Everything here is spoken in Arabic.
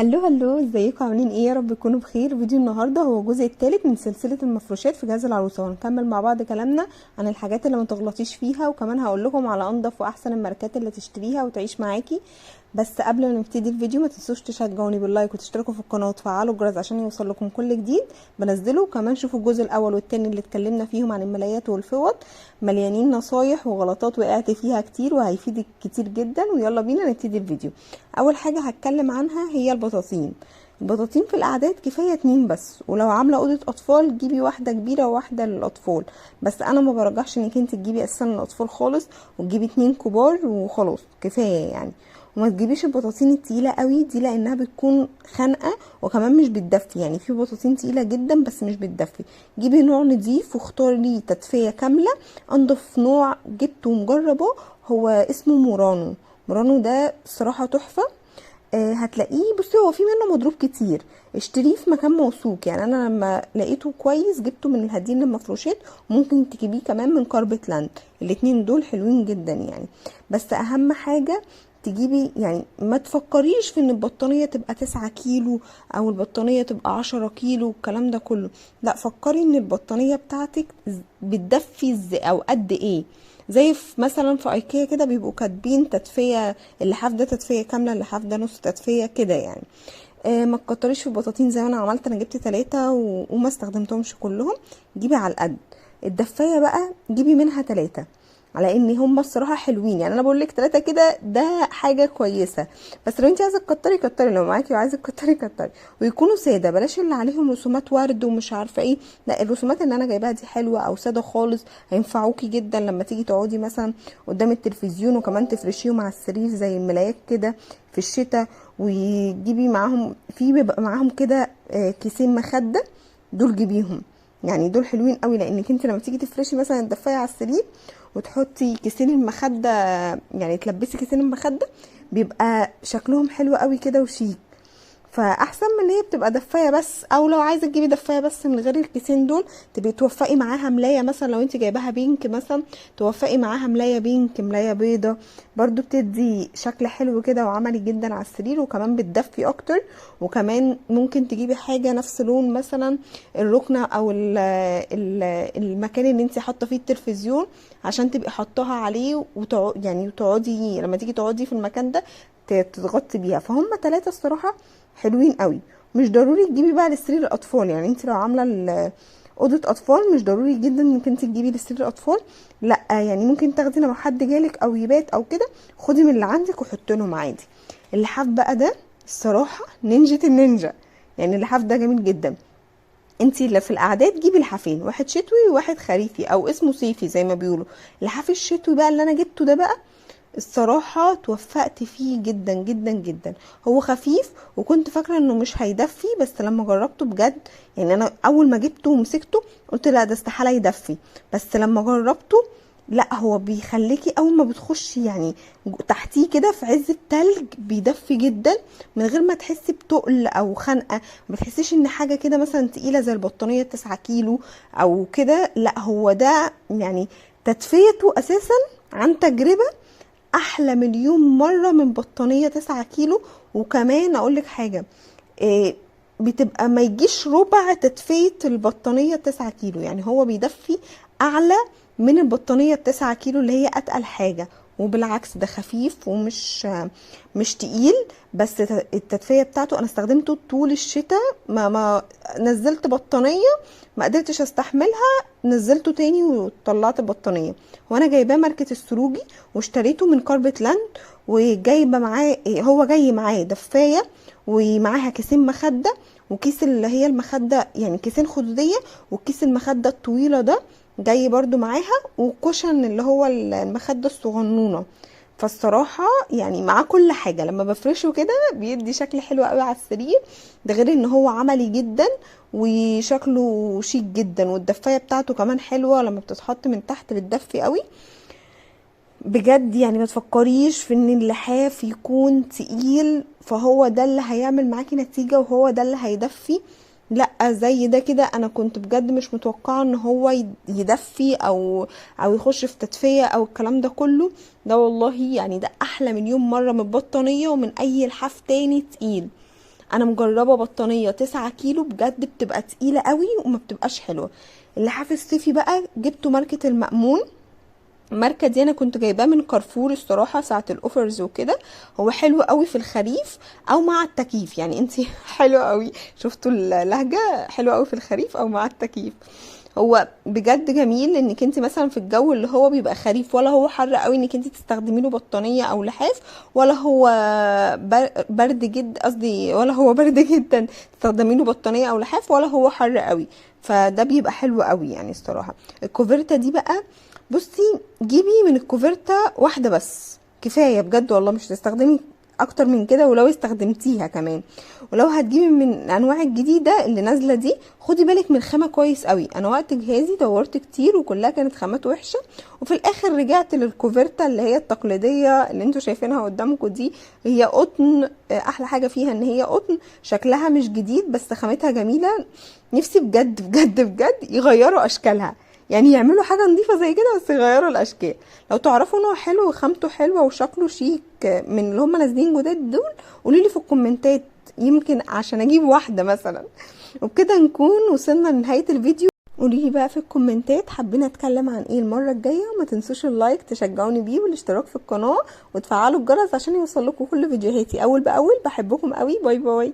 هلو ازيكم عاملين ايه؟ يا رب تكونوا بخير. فيديو النهارده هو الجزء الثالث من سلسله المفروشات في جهاز العروسه، وهنكمل مع بعض كلامنا عن الحاجات اللي ما تغلطيش فيها، وكمان هقول لكم على انضف واحسن الماركات اللي تشتريها وتعيش معاكي. بس قبل ما نبتدي الفيديو ما تنسوش تشجعوني باللايك وتشتركوا في القناه وتفعلوا الجرس عشان يوصل لكم كل جديد بنزله. وكمان شوفوا الجزء الاول والثاني اللي اتكلمنا فيهم عن الملايات والفوط، مليانين نصايح وغلطات وقعت فيها كتير وهيفيدك كتير جدا. ويلا بينا نبتدي الفيديو. اول حاجه هتكلم عنها هي البطاطين. البطاطين في الاعداد كفايه 2 بس، ولو عامله اوضه اطفال جيبي واحده كبيره وواحده للاطفال، بس انا ما برجحش انك انت تجيبي اساسا للاطفال خالص، وتجيبي 2 كبار وخلاص كفايه يعني. وما تجيبيش البطاطين التقيله قوي دي لانها بتكون خانقه وكمان مش بتدفي. يعني في بطاطين تقيله جدا بس مش بتدفي. جيبي نوع نضيف واختاري ليه تدفيه كامله. انضف نوع جبته ومجربه هو اسمه مورانو. مورانو ده الصراحه تحفه. هتلاقيه، بصي هو في منه مضروب كتير، اشتريه في مكان موثوق. يعني انا لما لقيته كويس جبته من الهدين للمفروشات، ممكن تجيبيه كمان من كاربت لاند. الاتنين دول حلوين جدا يعني. بس اهم حاجة تجيبي، يعني ما تفكريش في ان البطانية تبقى 9 كيلو او البطانية تبقى 10 كيلو والكلام ده كله. لا، فكري ان البطانية بتاعتك بتدفي او قد ايه. زي في مثلا في ايكيا كده بيبقوا كاتبين تدفئة، اللحاف ده تدفئة كاملة، اللحاف ده نص تدفئة كده يعني. ما تكتريش في البطاطين زي ما انا عملت. انا جبت 3 وما استخدمتهمش كلهم. جيبي على القد. الدفايه بقى جيبي منها 3، على ان هم الصراحه حلوين. يعني انا بقول لك 3 كده ده حاجه كويسه، بس لو انت عايزه تكتري كتري، لو معاكي وعايزه تكتري كتري. ويكونوا ساده، بلاش اللي عليهم رسومات ورد ومش عارفه ايه. لا، الرسومات اللي انا جايباها دي حلوه او ساده خالص، هينفعوكي جدا لما تيجي تقعدي مثلا قدام التلفزيون، وكمان تفرشيهم على السرير زي الملايات كده في الشتاء. وتجيبي معاهم، في بيبقى معاهم كده كيسين مخده، دول جيبيهم. يعني دول حلوين قوي، لانك انت لما تيجي تفرشي مثلا الدفايه على السرير وتحطي كيسين المخده، يعني تلبسي كيسين المخده، بيبقى شكلهم حلو قوي كده وشيك. فاحسن من ان هي بتبقى دفايه بس. او لو عايزه تجيبي دفايه بس من غير الكيسين دول، تبقي توفقي معاها ملايه. مثلا لو انت جايباها بينك مثلا، توفقي معاها ملايه بينك، ملايه بيضه، برضو بتدي شكل حلو كده وعملي جدا على السرير، وكمان بتدفي اكتر. وكمان ممكن تجيبي حاجه نفس لون مثلا الركنه او المكان اللي انت حاطه فيه التلفزيون، عشان تبقي حطاها عليه يعني وتقعدي لما تيجي تقعدي في المكان ده تتغطي بيها. فهم 3 الصراحه حلوين قوي. مش ضروري تجيبي بقى لسرير الاطفال. يعني انت لو عامله اوضه اطفال مش ضروري جدا انك انت تجيبي لسرير الاطفال. لا، يعني ممكن تاخدي لما حد جالك او يبات او كده، خدي من اللي عندك وحطي لهم عادي. اللحاف بقى ده الصراحه نينجا النينجا. يعني اللحاف ده جميل جدا. انتي اللي في الاعداد جيبي لحافين، واحد شتوي وواحد خريفي او اسمه صيفي زي ما بيقولوا. اللحاف الشتوي بقى اللي انا جبته ده بقى الصراحة توفقت فيه جدا جدا جدا. هو خفيف وكنت فاكرة انه مش هيدفي، بس لما جربته بجد، يعني انا اول ما جبته ومسكته قلت لا ده استحالة يدفي، بس لما جربته لا، هو بيخليكي اول ما بتخشي يعني تحتيه كده في عز التلج بيدفي جدا، من غير ما تحسي بتقل او خنقه. ما بتحسيش ان حاجه كده مثلا تقيله زي البطانيه 9 كيلو او كده. لا، هو ده يعني تدفيته اساسا عن تجربه احلى مليون مره من بطانيه 9 كيلو. وكمان اقول لك حاجه، بتبقى ما يجيش ربع تدفئة البطانية 9 كيلو. يعني هو بيدفي اعلى من البطانية 9 كيلو اللي هي اتقل حاجة. وبالعكس ده خفيف ومش مش تقيل. بس التدفئة بتاعته انا استخدمته طول الشتاء. ما نزلت بطانية ما قدرتش استحملها، نزلته تاني وطلعت البطانية. وانا جايباه ماركة السروجي واشتريته من كاربت لاند. وجايبه معاه، هو جاي معاه دفايه ومعاها كيسين مخده، وكيس اللي هي المخده يعني كيسين خدوديه، وكيس المخده الطويله ده جاي برضو معاها، وكوشن اللي هو المخده الصغنونه. فالصراحه يعني معاه كل حاجه. لما بفرشه كده بيدي شكل حلو قوي على السرير. ده غير ان هو عملي جدا وشكله شيك جدا. والدفايه بتاعته كمان حلوه، لما بتتحط من تحت بتدفي قوي بجد. يعني ما تفكريش في ان اللحاف يكون تقيل فهو ده اللي هيعمل معاكي نتيجة وهو ده اللي هيدفي. لا، زي ده كده انا كنت بجد مش متوقعة ان هو يدفي او يخش في تدفية او الكلام ده كله. ده والله يعني ده احلى مليون مرة من البطانية ومن اي لحاف تاني تقيل. انا مجربه بطانيه 9 كيلو بجد بتبقى تقيله قوي وما بتبقاش حلوه. اللحاف الصيفي بقى جبته ماركه المأمون. الماركه دي انا كنت جايباه من كارفور الصراحه ساعه الاوفرز وكده. هو حلو قوي في الخريف او مع التكييف، يعني انتي حلو قوي، شفتوا اللهجه، حلو قوي في الخريف او مع التكييف. هو بجد جميل انك انت مثلا في الجو اللي هو بيبقى خريف، ولا هو حر قوي انك انت تستخدمي له بطانيه او لحاف، ولا هو برد جد قصدي، ولا هو برد جدا تستخدمي له بطانيه او لحاف، ولا هو حر قوي. فده بيبقى حلو قوي يعني الصراحه. الكوفرتا دي بقى، بصي جيبي من الكوفرتا واحده بس كفايه بجد والله، مش هتستخدمي اكتر من كده ولو استخدمتيها كمان. ولو هتجيبي من الانواع الجديده اللي نازله دي، خدي بالك من الخامه كويس قوي. انا وقت جهازي دورت كتير وكلها كانت خامات وحشه، وفي الاخر رجعت للكوفرتا اللي هي التقليديه اللي انتوا شايفينها قدامكم دي. هي قطن، احلى حاجه فيها ان هي قطن، شكلها مش جديد بس خامتها جميله. نفسي بجد بجد بجد يغيروا اشكالها، يعني يعملوا حاجه نظيفه زي كده بس يغيروا الاشكال. لو تعرفوا انه حلو وخامته حلوه وشكله شيك من اللي هم نازلين جداد دول، قولوا لي في الكومنتات، يمكن عشان اجيب واحده مثلا. وبكده نكون وصلنا لنهايه الفيديو. قولي لي بقى في الكومنتات حابين اتكلم عن ايه المره الجايه، وما تنسوش اللايك تشجعوني بيه والاشتراك في القناه وتفعلوا الجرس عشان يوصل لكم كل فيديوهاتي اول باول. بحبكم قوي، باي باي.